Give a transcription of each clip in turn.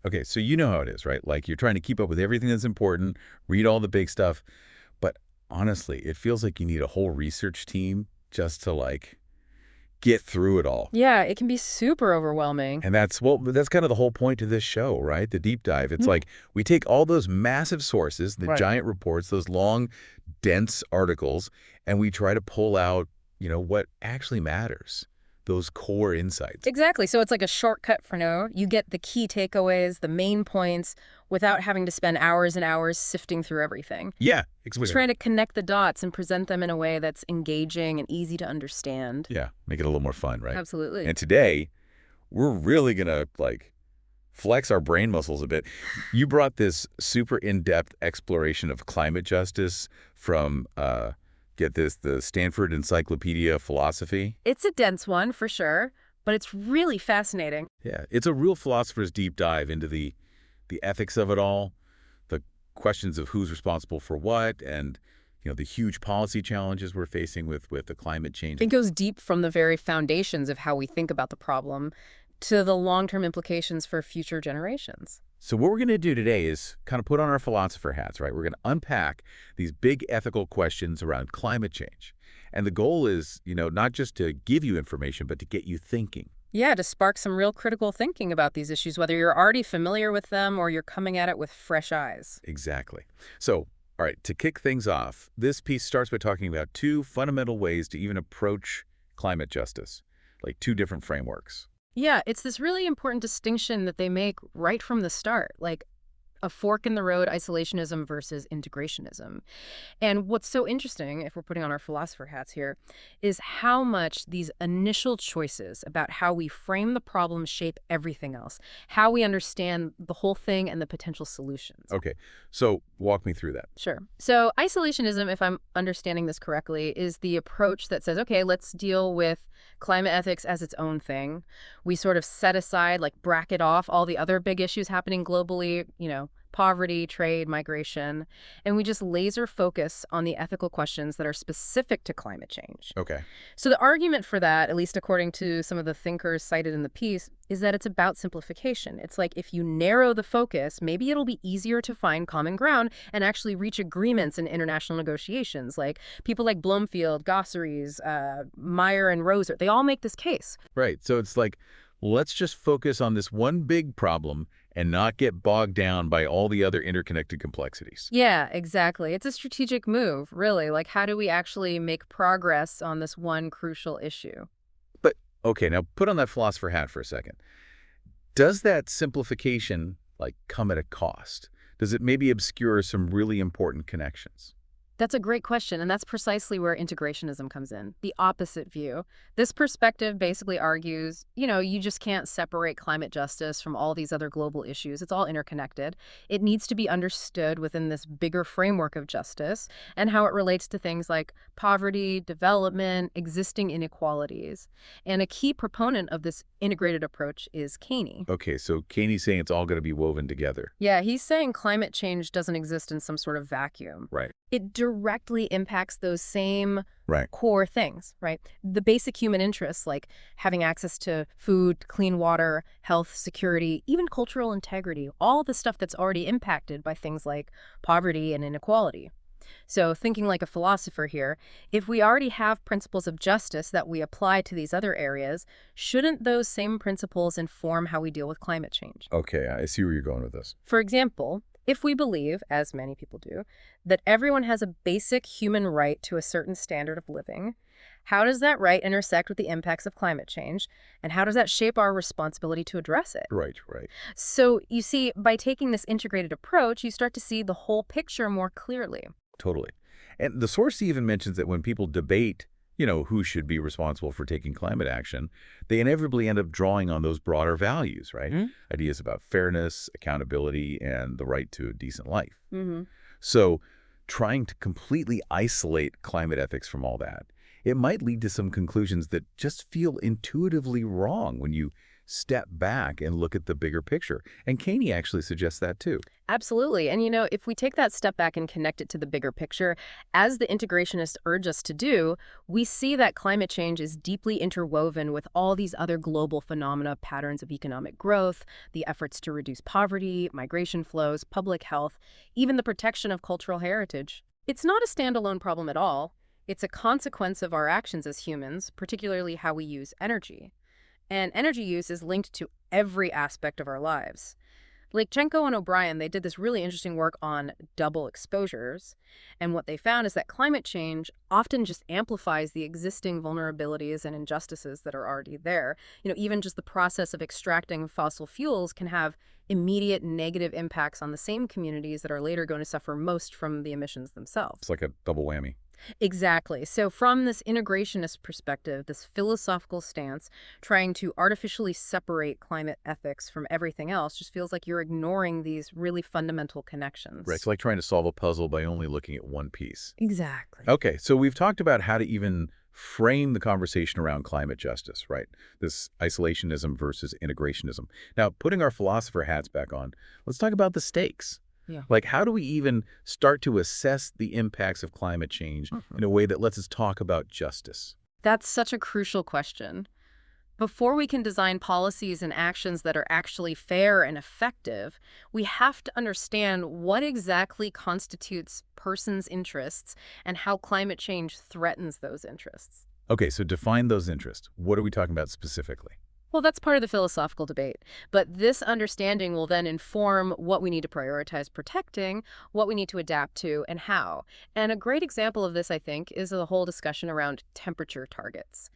Okay, so you know how it is, right? Like you're trying to keep up with everything that's important, read all the big stuff, but honestly, it feels like you need a whole research team just to like get through it all. Yeah, it can be super overwhelming. And that's kind of the whole point of this show, right? The deep dive. It's Mm. like we take all those massive sources, the Right. giant reports, those long, dense articles, and we try to pull out, what actually matters, those core insights. Exactly. So it's like a shortcut for no. You get the key takeaways, the main points, without having to spend hours and hours sifting through everything. Yeah, exactly. Trying to connect the dots and present them in a way that's engaging and easy to understand. Yeah, make it a little more fun, right? Absolutely. And today, we're really gonna like flex our brain muscles a bit. You brought this super in-depth exploration of climate justice from get this, the Stanford Encyclopedia of Philosophy. It's a dense one for sure, but it's really fascinating. Yeah, it's a real philosopher's deep dive into the ethics of it all, the questions of who's responsible for what, and the huge policy challenges we're facing with the climate change. It goes deep from the very foundations of how we think about the problem to the long-term implications for future generations. So what we're going to do today is kind of put on our philosopher hats, right? We're going to unpack these big ethical questions around climate change. And the goal is, not just to give you information, but to get you thinking. Yeah, to spark some real critical thinking about these issues, whether you're already familiar with them or you're coming at it with fresh eyes. Exactly. So, all right, to kick things off, this piece starts by talking about two fundamental ways to even approach climate justice, like two different frameworks. Yeah, it's this really important distinction that they make right from the start, like a fork in the road isolationism versus integrationism. And what's so interesting, if we're putting on our philosopher hats here, is how much these initial choices about how we frame the problem shape everything else, how we understand the whole thing and the potential solutions. Okay, so walk me through that. Sure. So isolationism, if I'm understanding this correctly, is the approach that says, okay, let's deal with climate ethics as its own thing. We sort of set aside, like bracket off all the other big issues happening globally, poverty, trade, migration, and we just laser focus on the ethical questions that are specific to climate change. Okay. So the argument for that, at least according to some of the thinkers cited in the piece, is that it's about simplification. It's like if you narrow the focus, maybe it'll be easier to find common ground and actually reach agreements in international negotiations. Like people like Bloomfield, Gosseries, Meyer, and Roser, they all make this case. Right. So it's like, let's just focus on this one big problem and not get bogged down by all the other interconnected complexities. Yeah, exactly. It's a strategic move, really. Like, how do we actually make progress on this one crucial issue? But, okay, now put on that philosopher hat for a second. Does that simplification, like, come at a cost? Does it maybe obscure some really important connections? That's a great question, and that's precisely where integrationism comes in, the opposite view. This perspective basically argues, you just can't separate climate justice from all these other global issues. It's all interconnected. It needs to be understood within this bigger framework of justice and how it relates to things like poverty, development, existing inequalities. And a key proponent of this integrated approach is Caney. Okay, so Kaney's saying it's all going to be woven together. Yeah, he's saying climate change doesn't exist in some sort of vacuum. Right. It directly impacts those same Right. core things, right? The basic human interests like having access to food, clean water, health, security, even cultural integrity, all the stuff that's already impacted by things like poverty and inequality. So thinking like a philosopher here, if we already have principles of justice that we apply to these other areas, shouldn't those same principles inform how we deal with climate change? Okay, I see where you're going with this. For example, if we believe, as many people do, that everyone has a basic human right to a certain standard of living, how does that right intersect with the impacts of climate change? And how does that shape our responsibility to address it? Right, right. So you see, by taking this integrated approach, you start to see the whole picture more clearly. Totally. And the source even mentions that when people debate, who should be responsible for taking climate action, they inevitably end up drawing on those broader values, right? Hmm? Ideas about fairness, accountability, and the right to a decent life. Mm-hmm. So trying to completely isolate climate ethics from all that, it might lead to some conclusions that just feel intuitively wrong when you step back and look at the bigger picture. And Caney actually suggests that too. Absolutely. And if we take that step back and connect it to the bigger picture, as the integrationists urge us to do, we see that climate change is deeply interwoven with all these other global phenomena, patterns of economic growth, the efforts to reduce poverty, migration flows, public health, even the protection of cultural heritage. It's not a standalone problem at all. It's a consequence of our actions as humans, particularly how we use energy. And energy use is linked to every aspect of our lives. Lechchenko and O'Brien, they did this really interesting work on double exposures. And what they found is that climate change often just amplifies the existing vulnerabilities and injustices that are already there. Even just the process of extracting fossil fuels can have immediate negative impacts on the same communities that are later going to suffer most from the emissions themselves. It's like a double whammy. Exactly. So from this integrationist perspective, this philosophical stance, trying to artificially separate climate ethics from everything else just feels like you're ignoring these really fundamental connections. Right. It's like trying to solve a puzzle by only looking at one piece. Exactly. Okay, so we've talked about how to even frame the conversation around climate justice, right? This isolationism versus integrationism. Now, putting our philosopher hats back on, let's talk about the stakes. Yeah. Like, how do we even start to assess the impacts of climate change in a way that lets us talk about justice? That's such a crucial question. Before we can design policies and actions that are actually fair and effective, we have to understand what exactly constitutes persons' interests and how climate change threatens those interests. Okay, so define those interests. What are we talking about specifically? Well, that's part of the philosophical debate. But this understanding will then inform what we need to prioritize protecting, what we need to adapt to, and how. And a great example of this, I think, is the whole discussion around temperature targets.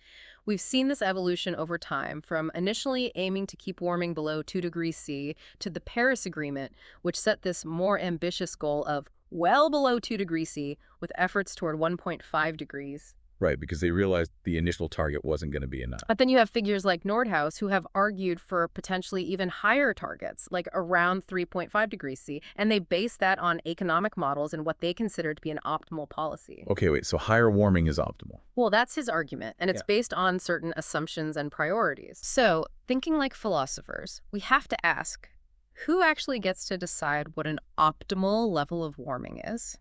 We've seen this evolution over time, from initially aiming to keep warming below 2 degrees C to the Paris Agreement, which set this more ambitious goal of well below 2 degrees C with efforts toward 1.5 degrees. Right, because they realized the initial target wasn't going to be enough. But then you have figures like Nordhaus who have argued for potentially even higher targets, like around 3.5 degrees C, and they base that on economic models and what they consider to be an optimal policy. Okay, wait, so higher warming is optimal. Well, that's his argument, and it's based on certain assumptions and priorities. So, thinking like philosophers, we have to ask, who actually gets to decide what an optimal level of warming is?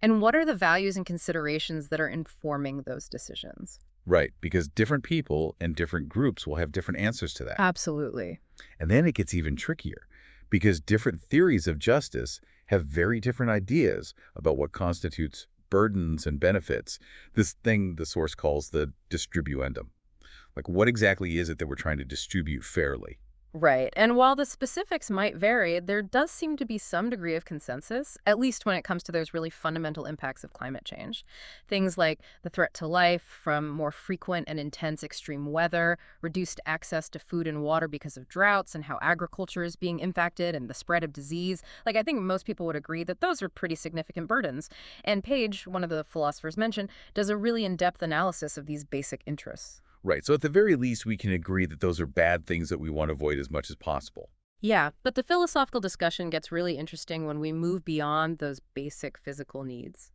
And what are the values and considerations that are informing those decisions? Right, because different people and different groups will have different answers to that. Absolutely. And then it gets even trickier, because different theories of justice have very different ideas about what constitutes burdens and benefits, this thing the source calls the distribuendum. Like, what exactly is it that we're trying to distribute fairly? Right. And while the specifics might vary, there does seem to be some degree of consensus, at least when it comes to those really fundamental impacts of climate change. Things like the threat to life from more frequent and intense extreme weather, reduced access to food and water because of droughts, and how agriculture is being impacted, and the spread of disease. I think most people would agree that those are pretty significant burdens. And Page, one of the philosophers mentioned, does a really in-depth analysis of these basic interests. Right, so at the very least, we can agree that those are bad things that we want to avoid as much as possible. Yeah, but the philosophical discussion gets really interesting when we move beyond those basic physical needs.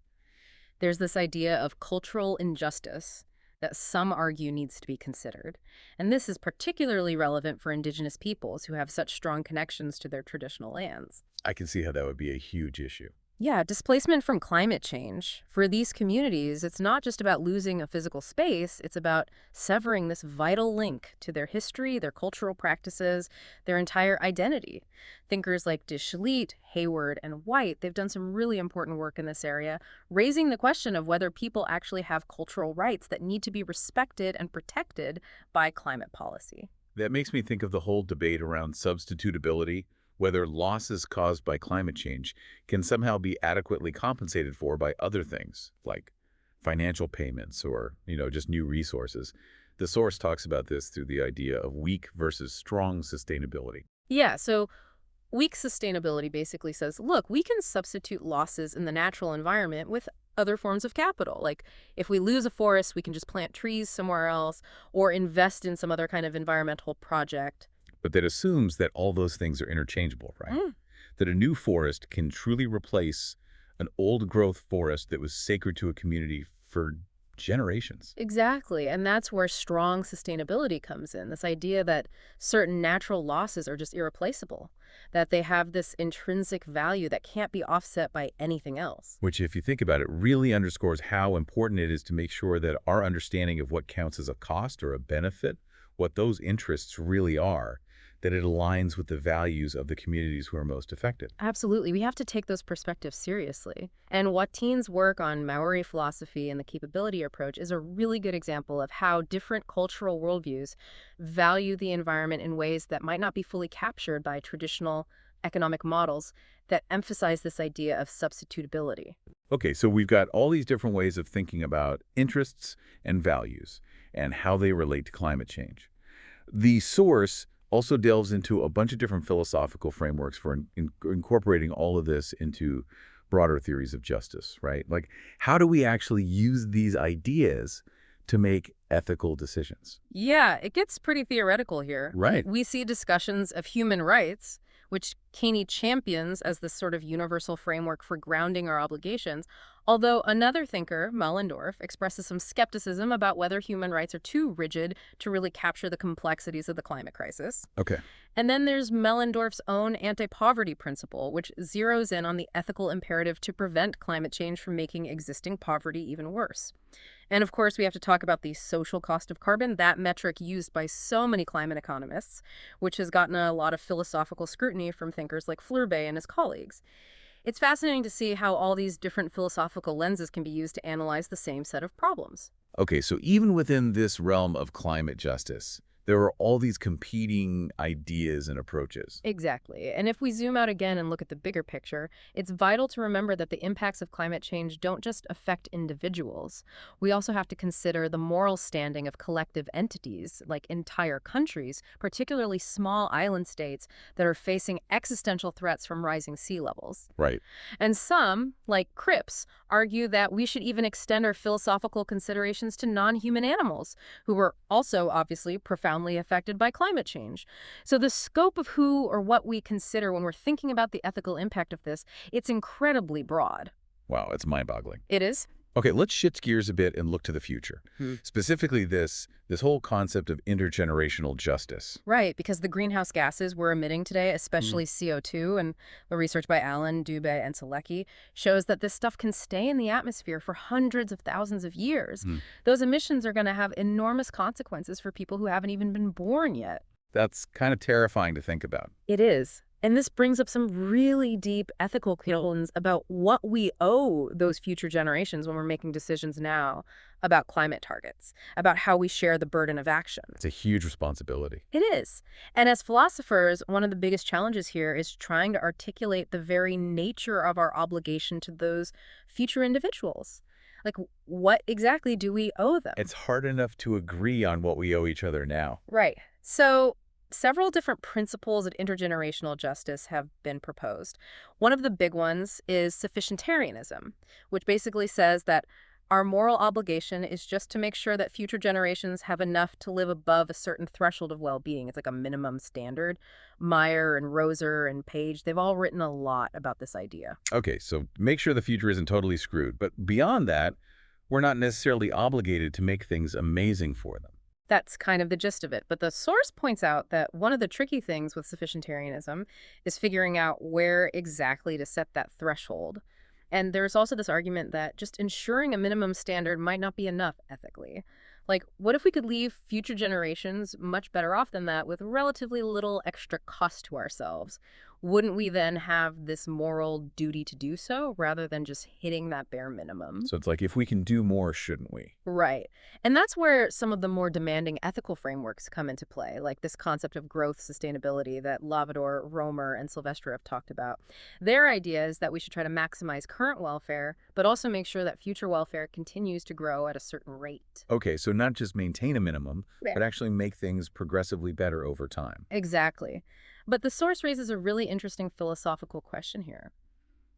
There's this idea of cultural injustice that some argue needs to be considered. And this is particularly relevant for indigenous peoples who have such strong connections to their traditional lands. I can see how that would be a huge issue. Yeah, displacement from climate change. For these communities, it's not just about losing a physical space, it's about severing this vital link to their history, their cultural practices, their entire identity. Thinkers like de Schliet, Hayward, and White, they've done some really important work in this area, raising the question of whether people actually have cultural rights that need to be respected and protected by climate policy. That makes me think of the whole debate around substitutability, whether losses caused by climate change can somehow be adequately compensated for by other things, like financial payments or, just new resources. The source talks about this through the idea of weak versus strong sustainability. Yeah, so weak sustainability basically says, look, we can substitute losses in the natural environment with other forms of capital. Like if we lose a forest, we can just plant trees somewhere else or invest in some other kind of environmental project. But that assumes that all those things are interchangeable, right? That a new forest can truly replace an old-growth forest that was sacred to a community for generations. Exactly. And that's where strong sustainability comes in. This idea that certain natural losses are just irreplaceable, that they have this intrinsic value that can't be offset by anything else. Which, if you think about it, really underscores how important it is to make sure that our understanding of what counts as a cost or a benefit, what those interests really are, that it aligns with the values of the communities who are most affected. Absolutely. We have to take those perspectives seriously. And Watin's work on Maori philosophy and the capability approach is a really good example of how different cultural worldviews value the environment in ways that might not be fully captured by traditional economic models that emphasize this idea of substitutability. Okay, so we've got all these different ways of thinking about interests and values and how they relate to climate change. The source also delves into a bunch of different philosophical frameworks for incorporating all of this into broader theories of justice, right? Like, how do we actually use these ideas to make ethical decisions? Yeah, it gets pretty theoretical here. Right. We see discussions of human rights, which Kaney champions as this sort of universal framework for grounding our obligations, although another thinker, Mellendorf, expresses some skepticism about whether human rights are too rigid to really capture the complexities of the climate crisis. Okay. And then there's Mellendorf's own anti-poverty principle, which zeroes in on the ethical imperative to prevent climate change from making existing poverty even worse. And of course, we have to talk about the social cost of carbon, that metric used by so many climate economists, which has gotten a lot of philosophical scrutiny from thinkers like Fleurbaix and his colleagues. It's fascinating to see how all these different philosophical lenses can be used to analyze the same set of problems. Okay, so even within this realm of climate justice, there are all these competing ideas and approaches. Exactly. And if we zoom out again and look at the bigger picture, it's vital to remember that the impacts of climate change don't just affect individuals. We also have to consider the moral standing of collective entities, like entire countries, particularly small island states that are facing existential threats from rising sea levels. Right. And some, like Cripps, argue that we should even extend our philosophical considerations to non-human animals, who are also obviously profoundly affected by climate change. So the scope of who or what we consider when we're thinking about the ethical impact of this, it's incredibly broad. Wow, it's mind-boggling. It is? Okay, let's shift gears a bit and look to the future. Specifically this whole concept of intergenerational justice. Right, because the greenhouse gases we're emitting today, especially CO2, and the research by Allen, Dubé, and Selecki, shows that this stuff can stay in the atmosphere for hundreds of thousands of years. Those emissions are going to have enormous consequences for people who haven't even been born yet. That's kind of terrifying to think about. It is. And this brings up some really deep ethical questions about what we owe those future generations when we're making decisions now about climate targets, about how we share the burden of action. It's a huge responsibility. It is. And as philosophers, one of the biggest challenges here is trying to articulate the very nature of our obligation to those future individuals. Like, what exactly do we owe them? It's hard enough to agree on what we owe each other now. Right. So several different principles of intergenerational justice have been proposed. One of the big ones is sufficientarianism, which basically says that our moral obligation is just to make sure that future generations have enough to live above a certain threshold of well-being. It's like a minimum standard. Meyer and Roser and Page, they've all written a lot about this idea. Okay, so make sure the future isn't totally screwed. But beyond that, we're not necessarily obligated to make things amazing for them. That's kind of the gist of it. But the source points out that one of the tricky things with sufficientarianism is figuring out where exactly to set that threshold. And there's also this argument that just ensuring a minimum standard might not be enough ethically. Like, what if we could leave future generations much better off than that with relatively little extra cost to ourselves? Wouldn't we then have this moral duty to do so rather than just hitting that bare minimum? So it's like, if we can do more, shouldn't we? Right. And that's where some of the more demanding ethical frameworks come into play, like this concept of growth sustainability that Lavador, Romer, and Silvestre have talked about. Their idea is that we should try to maximize current welfare, but also make sure that future welfare continues to grow at a certain rate. Okay, so not just maintain a minimum, Yeah. but actually make things progressively better over time. Exactly. But the source raises a really interesting philosophical question here.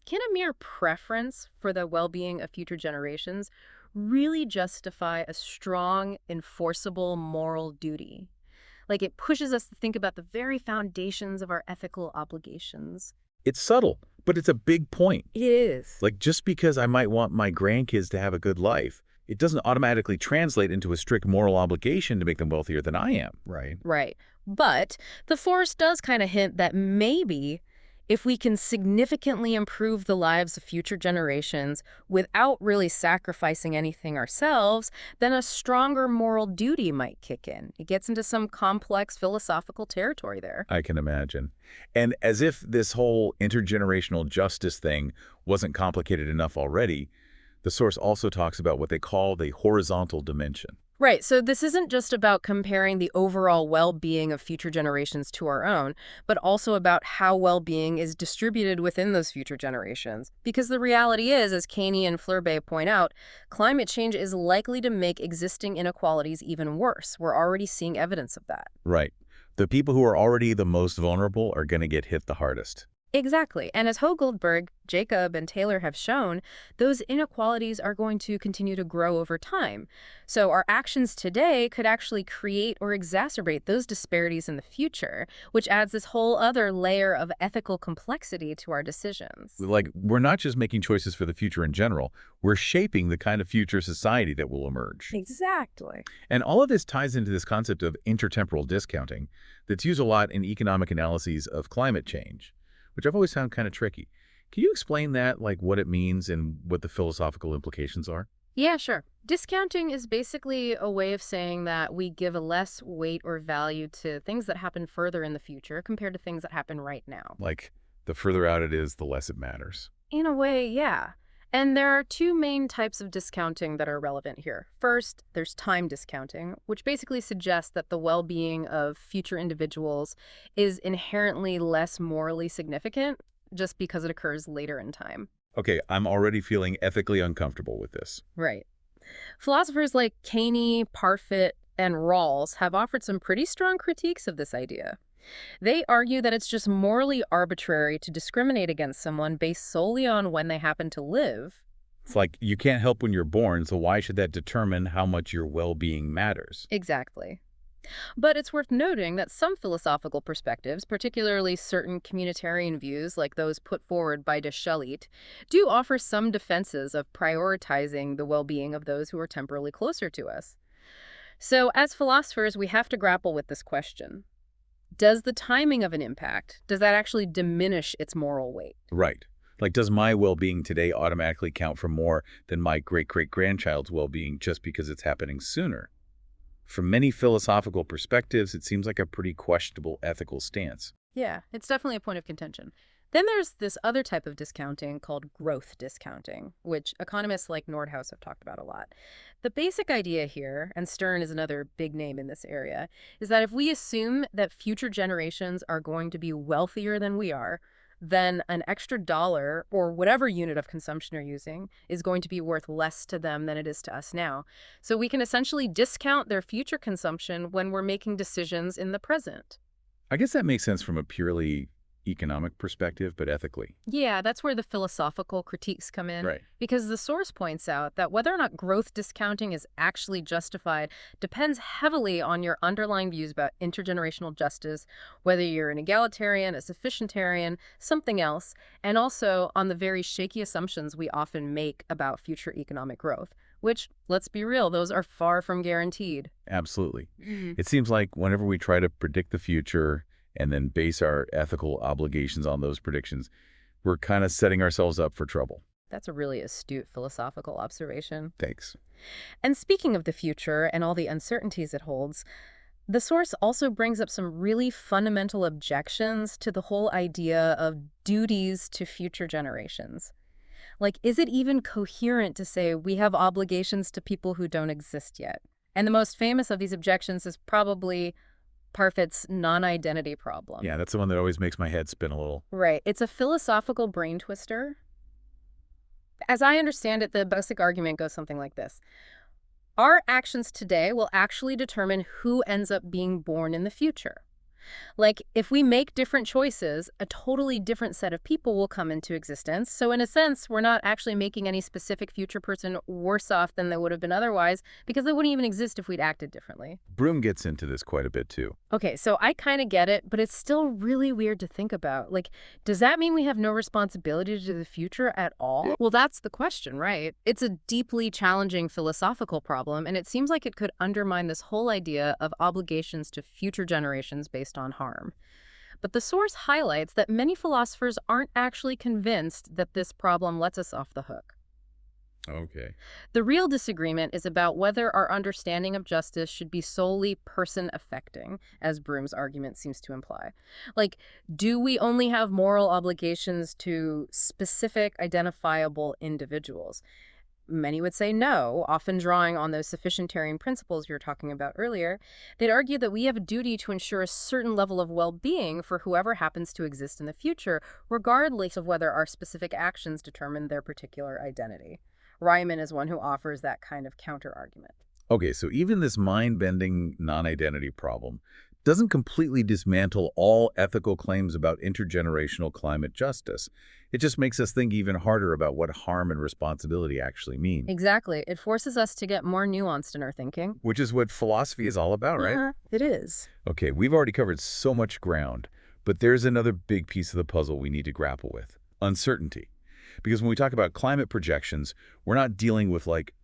Can a mere preference for the well-being of future generations really justify a strong, enforceable moral duty? Like, it pushes us to think about the very foundations of our ethical obligations. It's subtle, but it's a big point. It is. Like, just because I might want my grandkids to have a good life it doesn't automatically translate into a strict moral obligation to make them wealthier than I am, right? Right. But the force does kind of hint that maybe if we can significantly improve the lives of future generations without really sacrificing anything ourselves, then a stronger moral duty might kick in. It gets into some complex philosophical territory there. I can imagine. And as if this whole intergenerational justice thing wasn't complicated enough already, the source also talks about what they call the horizontal dimension. Right, so this isn't just about comparing the overall well-being of future generations to our own, but also about how well-being is distributed within those future generations. Because the reality is, as Caney and Fleurbet point out, climate change is likely to make existing inequalities even worse. We're already seeing evidence of that. Right. The people who are already the most vulnerable are going to get hit the hardest. Exactly. And as Ho Goldberg, Jacob, and Taylor have shown, those inequalities are going to continue to grow over time. So our actions today could actually create or exacerbate those disparities in the future, which adds this whole other layer of ethical complexity to our decisions. Like, we're not just making choices for the future in general, we're shaping the kind of future society that will emerge. Exactly. And all of this ties into this concept of intertemporal discounting that's used a lot in economic analyses of climate change, which I've always found kind of tricky. Can you explain that, like what it means and what the philosophical implications are? Yeah, sure. Discounting is basically a way of saying that we give a less weight or value to things that happen further in the future compared to things that happen right now. Like, the further out it is, the less it matters. In a way, yeah. And there are two main types of discounting that are relevant here. First, there's time discounting, which basically suggests that the well-being of future individuals is inherently less morally significant just because it occurs later in time. Okay, I'm already feeling ethically uncomfortable with this. Right. Philosophers like Caney, Parfit, and Rawls have offered some pretty strong critiques of this idea. They argue that it's just morally arbitrary to discriminate against someone based solely on when they happen to live. It's like you can't help when you're born, so why should that determine how much your well-being matters? Exactly. But it's worth noting that some philosophical perspectives, particularly certain communitarian views like those put forward by de Shalit, do offer some defenses of prioritizing the well-being of those who are temporally closer to us. So as philosophers, we have to grapple with this question. Does the timing of an impact, does that actually diminish its moral weight? Right. Like, does my well-being today automatically count for more than my great-great-grandchild's well-being just because it's happening sooner? From many philosophical perspectives, it seems like a pretty questionable ethical stance. Yeah, it's definitely a point of contention. Then there's this other type of discounting called growth discounting, which economists like Nordhaus have talked about a lot. The basic idea here, and Stern is another big name in this area, is that if we assume that future generations are going to be wealthier than we are, then an extra dollar or whatever unit of consumption you're using is going to be worth less to them than it is to us now. So we can essentially discount their future consumption when we're making decisions in the present. I guess that makes sense from a purely economic perspective, but ethically. Yeah, that's where the philosophical critiques come in. Right. Because the source points out that whether or not growth discounting is actually justified depends heavily on your underlying views about intergenerational justice, whether you're an egalitarian, a sufficientarian, something else, and also on the very shaky assumptions we often make about future economic growth, which, let's be real, those are far from guaranteed. Absolutely. It seems like whenever we try to predict the future and then base our ethical obligations on those predictions, we're kind of setting ourselves up for trouble. That's a really astute philosophical observation. Thanks. And speaking of the future and all the uncertainties it holds, the source also brings up some really fundamental objections to the whole idea of duties to future generations. Like, is it even coherent to say we have obligations to people who don't exist yet? And the most famous of these objections is probably Parfit's non-identity problem. Yeah, that's the one that always makes my head spin a little. Right. It's a philosophical brain twister. As I understand it, the basic argument goes something like this. Our actions today will actually determine who ends up being born in the future. Like, if we make different choices, a totally different set of people will come into existence. So in a sense, we're not actually making any specific future person worse off than they would have been otherwise, because they wouldn't even exist if we'd acted differently. Broom gets into this quite a bit too. Okay, so I kind of get it, but it's still really weird to think about. Like, does that mean we have no responsibility to the future at all? Well, that's the question, right? It's a deeply challenging philosophical problem, and it seems like it could undermine this whole idea of obligations to future generations based on harm. But the source highlights that many philosophers aren't actually convinced that this problem lets us off the hook. Okay. The real disagreement is about whether our understanding of justice should be solely person-affecting, as Broom's argument seems to imply. Like, do we only have moral obligations to specific, identifiable individuals? Many would say no, often drawing on those sufficientarian principles you were talking about earlier. They'd argue that we have a duty to ensure a certain level of well-being for whoever happens to exist in the future, regardless of whether our specific actions determine their particular identity. Ryman is one who offers that kind of counter-argument. Okay, so even this mind-bending non-identity problem doesn't completely dismantle all ethical claims about intergenerational climate justice. It just makes us think even harder about what harm and responsibility actually mean. Exactly. It forces us to get more nuanced in our thinking. Which is what philosophy is all about, right? It is. Okay, we've already covered so much ground, but there's another big piece of the puzzle we need to grapple with: uncertainty. Because when we talk about climate projections, we're not dealing with, like,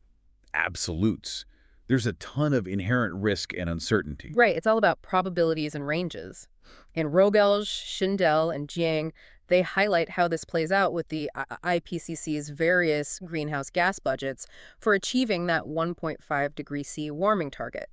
absolutes. There's a ton of inherent risk and uncertainty. Right. It's all about probabilities and ranges. In Rogelj, Schindel, and Jiang, they highlight how this plays out with the IPCC's various greenhouse gas budgets for achieving that 1.5 degree C warming target.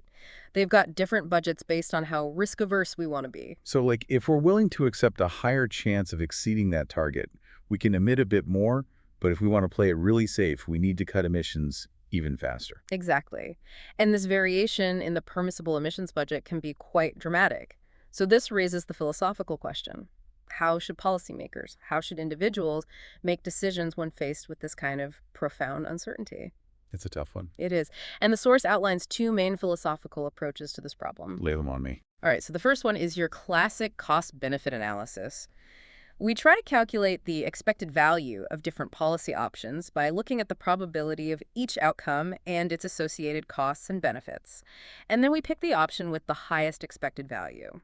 They've got different budgets based on how risk-averse we want to be. So, like, if we're willing to accept a higher chance of exceeding that target, we can emit a bit more, but if we want to play it really safe, we need to cut emissions even faster. Exactly. And this variation in the permissible emissions budget can be quite dramatic. So this raises the philosophical question. How should policymakers, how should individuals make decisions when faced with this kind of profound uncertainty? It's a tough one. It is. And the source outlines two main philosophical approaches to this problem. Lay them on me. All right, so the first one is your classic cost-benefit analysis. We try to calculate the expected value of different policy options by looking at the probability of each outcome and its associated costs and benefits. And then we pick the option with the highest expected value.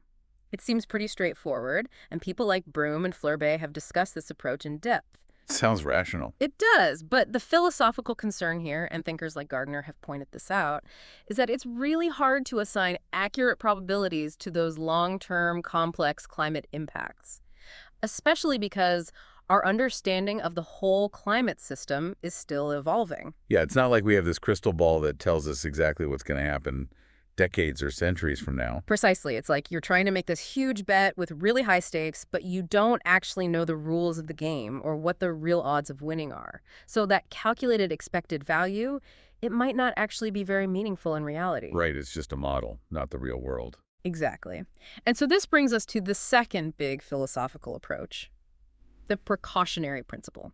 It seems pretty straightforward, and people like Broom and Fleurbe have discussed this approach in depth. Sounds rational. It does, but the philosophical concern here, and thinkers like Gardner have pointed this out, is that it's really hard to assign accurate probabilities to those long-term, complex climate impacts, especially because our understanding of the whole climate system is still evolving. Yeah, it's not like we have this crystal ball that tells us exactly what's going to happen decades or centuries from now. Precisely. It's like you're trying to make this huge bet with really high stakes, but you don't actually know the rules of the game or what the real odds of winning are. So that calculated expected value, it might not actually be very meaningful in reality. Right, it's just a model, not the real world. Exactly. And so this brings us to the second big philosophical approach, the precautionary principle.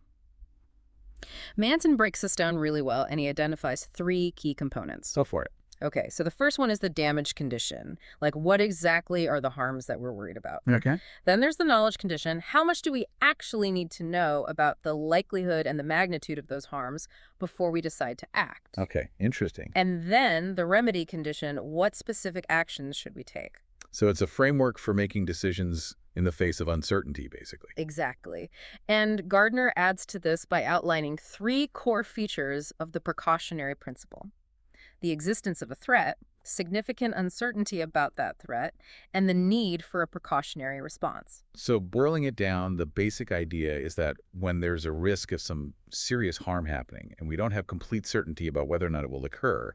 Manson breaks this down really well, and he identifies three key components. Go for it. Okay, so the first one is the damage condition. Like, what exactly are the harms that we're worried about? Okay. Then there's the knowledge condition. How much do we actually need to know about the likelihood and the magnitude of those harms before we decide to act? Okay, interesting. And then the remedy condition. What specific actions should we take? So it's a framework for making decisions in the face of uncertainty, basically. Exactly. And Gardner adds to this by outlining three core features of the precautionary principle: the existence of a threat, significant uncertainty about that threat, and the need for a precautionary response. So boiling it down, the basic idea is that when there's a risk of some serious harm happening and we don't have complete certainty about whether or not it will occur,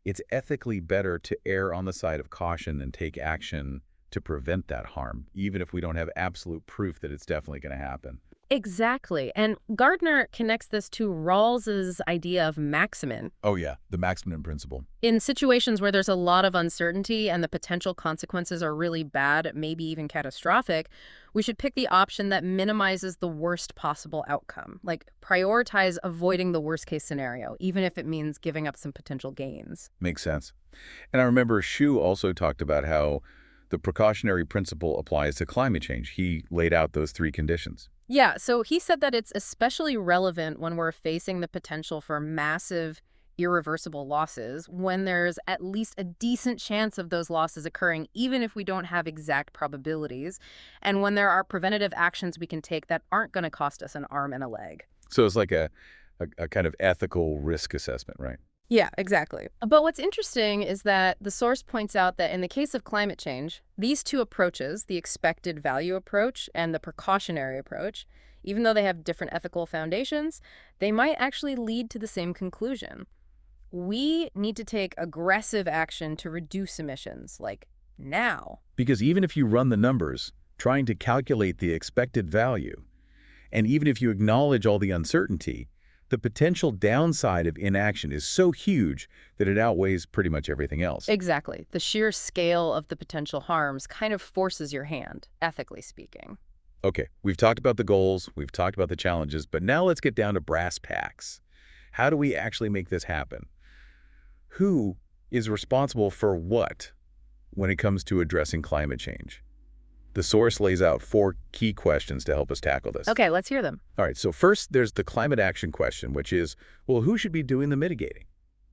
it's ethically better to err on the side of caution and take action to prevent that harm, even if we don't have absolute proof that it's definitely going to happen. Exactly. And Gardner connects this to Rawls's idea of maximin. Oh yeah, the Maximin principle. In situations where there's a lot of uncertainty and the potential consequences are really bad, maybe even catastrophic, we should pick the option that minimizes the worst possible outcome. Like, prioritize avoiding the worst case scenario, even if it means giving up some potential gains. Makes sense. And I remember Shu also talked about how The precautionary principle applies to climate change. He laid out those three conditions. Yeah, so he said that it's especially relevant when we're facing the potential for massive, irreversible losses, when there's at least a decent chance of those losses occurring, even if we don't have exact probabilities, and when there are preventative actions we can take that aren't going to cost us an arm and a leg. So it's like a kind of ethical risk assessment, right? Yeah, exactly. But what's interesting is that the source points out that in the case of climate change, these two approaches, the expected value approach and the precautionary approach, even though they have different ethical foundations, they might actually lead to the same conclusion. We need to take aggressive action to reduce emissions, like now. Because even if you run the numbers, trying to calculate the expected value, and even if you acknowledge all the uncertainty, the potential downside of inaction is so huge that it outweighs pretty much everything else. Exactly. The sheer scale of the potential harms kind of forces your hand, ethically speaking. Okay, we've talked about the goals, we've talked about the challenges, but now let's get down to brass tacks. How do we actually make this happen? Who is responsible for what when it comes to addressing climate change? The source lays out 4 key questions to help us tackle this. Okay, let's hear them. All right, so first there's the climate action question, which is, well, who should be doing the mitigating?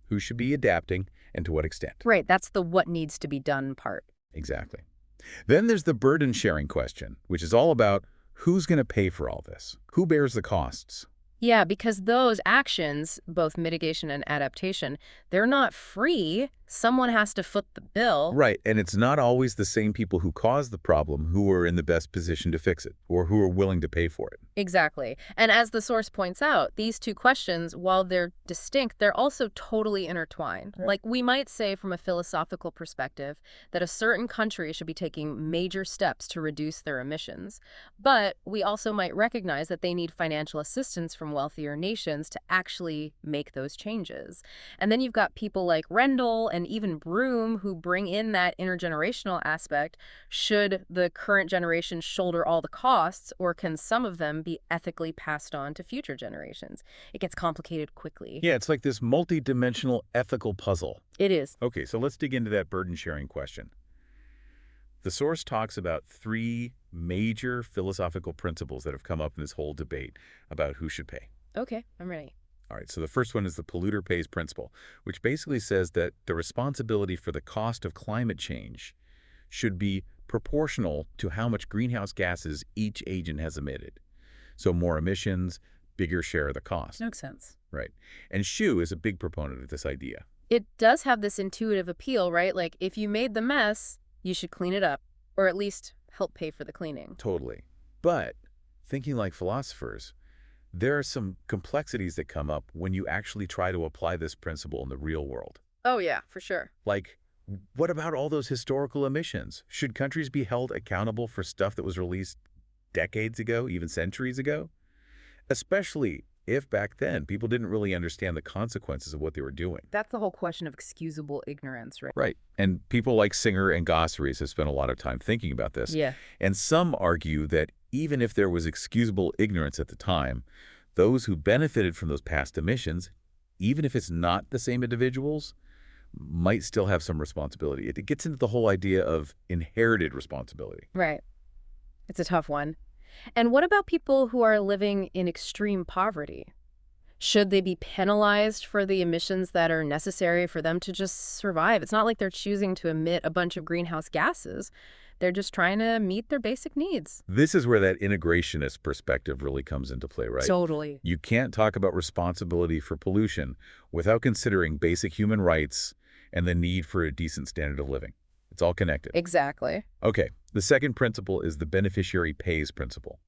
Who should be adapting, and to what extent? Right, that's the what needs to be done part. Exactly. Then there's the burden sharing question, which is all about who's going to pay for all this? Who bears the costs? Yeah, because those actions, both mitigation and adaptation, they're not free. Someone has to foot the bill. Right, and it's not always the same people who caused the problem who are in the best position to fix it, or who are willing to pay for it. Exactly. And as the source points out, these two questions, while they're distinct, they're also totally intertwined. Right. Like we might say from a philosophical perspective that a certain country should be taking major steps to reduce their emissions. But we also might recognize that they need financial assistance from wealthier nations to actually make those changes. And then you've got people like Rendell and even Broom who bring in that intergenerational aspect. Should the current generation shoulder all the costs, or can some of them be ethically passed on to future generations? It gets complicated quickly. Yeah, it's like this multi-dimensional ethical puzzle. It is. Okay, so let's dig into that burden sharing question. The source talks about 3 major philosophical principles that have come up in this whole debate about who should pay. Okay, I'm ready. All right, so the first one is the polluter pays principle, which basically says that the responsibility for the cost of climate change should be proportional to how much greenhouse gases each agent has emitted. So more emissions, bigger share of the cost. Makes sense. Right. And Xu is a big proponent of this idea. It does have this intuitive appeal, right? Like if you made the mess, you should clean it up, or at least help pay for the cleaning. Totally. But thinking like philosophers, there are some complexities that come up when you actually try to apply this principle in the real world. Oh yeah, for sure. Like, what about all those historical emissions? Should countries be held accountable for stuff that was released decades ago, even centuries ago? Especially if back then people didn't really understand the consequences of what they were doing. That's the whole question of excusable ignorance, right? Right. And people like Singer and Gosseries have spent a lot of time thinking about this. Yeah. And some argue that even if there was excusable ignorance at the time, those who benefited from those past emissions, even if it's not the same individuals, might still have some responsibility. It gets into the whole idea of inherited responsibility. Right. It's a tough one. And what about people who are living in extreme poverty? Should they be penalized for the emissions that are necessary for them to just survive? It's not like they're choosing to emit a bunch of greenhouse gases. They're just trying to meet their basic needs. This is where that integrationist perspective really comes into play, right? Totally. You can't talk about responsibility for pollution without considering basic human rights and the need for a decent standard of living. It's all connected. Exactly. Okay, the second principle is the beneficiary pays principle.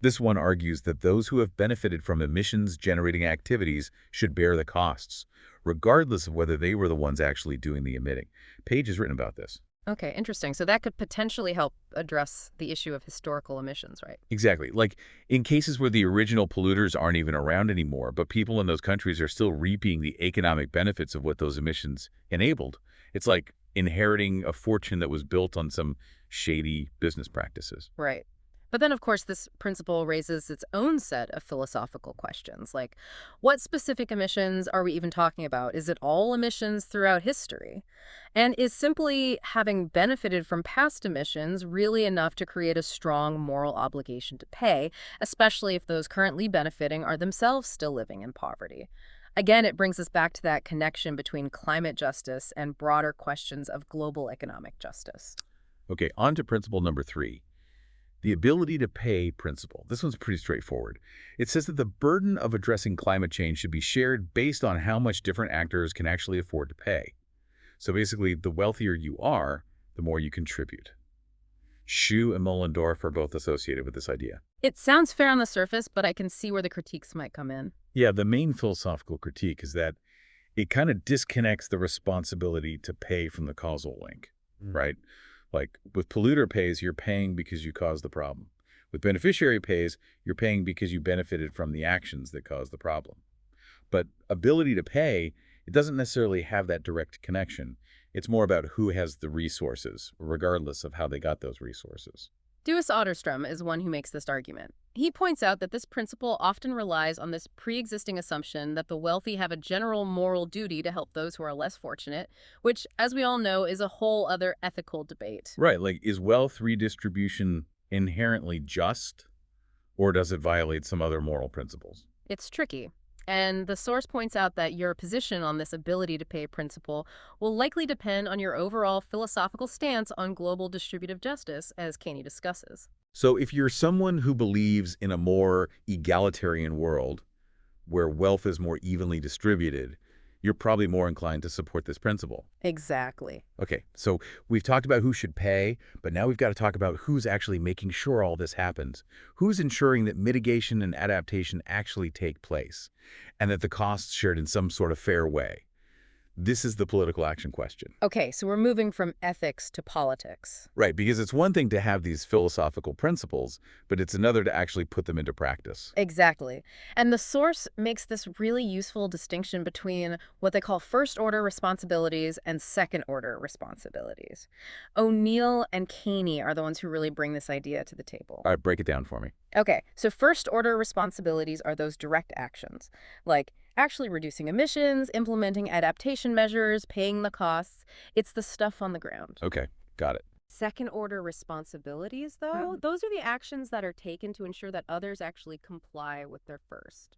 This one argues that those who have benefited from emissions-generating activities should bear the costs, regardless of whether they were the ones actually doing the emitting. Page has written about this. Okay, interesting. So that could potentially help address the issue of historical emissions, right? Exactly. Like in cases where the original polluters aren't even around anymore, but people in those countries are still reaping the economic benefits of what those emissions enabled. It's like inheriting a fortune that was built on some shady business practices. Right. But then, of course, this principle raises its own set of philosophical questions, like what specific emissions are we even talking about? Is it all emissions throughout history? And is simply having benefited from past emissions really enough to create a strong moral obligation to pay, especially if those currently benefiting are themselves still living in poverty? Again, it brings us back to that connection between climate justice and broader questions of global economic justice. Okay, on to principle number 3. The ability to pay principle. This one's pretty straightforward. It says that the burden of addressing climate change should be shared based on how much different actors can actually afford to pay. So basically, the wealthier you are, the more you contribute. Schuh and Moellendorf are both associated with this idea. It sounds fair on the surface, but I can see where the critiques might come in. Yeah, the main philosophical critique is that it kind of disconnects the responsibility to pay from the causal link, right? Like with polluter pays, you're paying because you caused the problem. With beneficiary pays, you're paying because you benefited from the actions that caused the problem. But ability to pay, it doesn't necessarily have that direct connection. It's more about who has the resources, regardless of how they got those resources. Duas Otterstrom is one who makes this argument. He points out that this principle often relies on this pre-existing assumption that the wealthy have a general moral duty to help those who are less fortunate, which, as we all know, is a whole other ethical debate. Right, like is wealth redistribution inherently just, or does it violate some other moral principles? It's tricky. And the source points out that your position on this ability to pay principle will likely depend on your overall philosophical stance on global distributive justice, as Caney discusses. So if you're someone who believes in a more egalitarian world where wealth is more evenly distributed, you're probably more inclined to support this principle. Exactly. Okay, so we've talked about who should pay, but now we've got to talk about who's actually making sure all this happens. Who's ensuring that mitigation and adaptation actually take place, and that the costs shared in some sort of fair way. This is the political action question. Okay, so we're moving from ethics to politics. Right, because it's one thing to have these philosophical principles, but it's another to actually put them into practice. Exactly. And the source makes this really useful distinction between what they call first-order responsibilities and second-order responsibilities. O'Neill and Caney are the ones who really bring this idea to the table. All right, break it down for me. Okay, so first-order responsibilities are those direct actions, like actually reducing emissions, implementing adaptation measures, paying the costs. It's the stuff on the ground. Okay, got it. Second-order responsibilities, though, those are the actions that are taken to ensure that others actually comply with their first.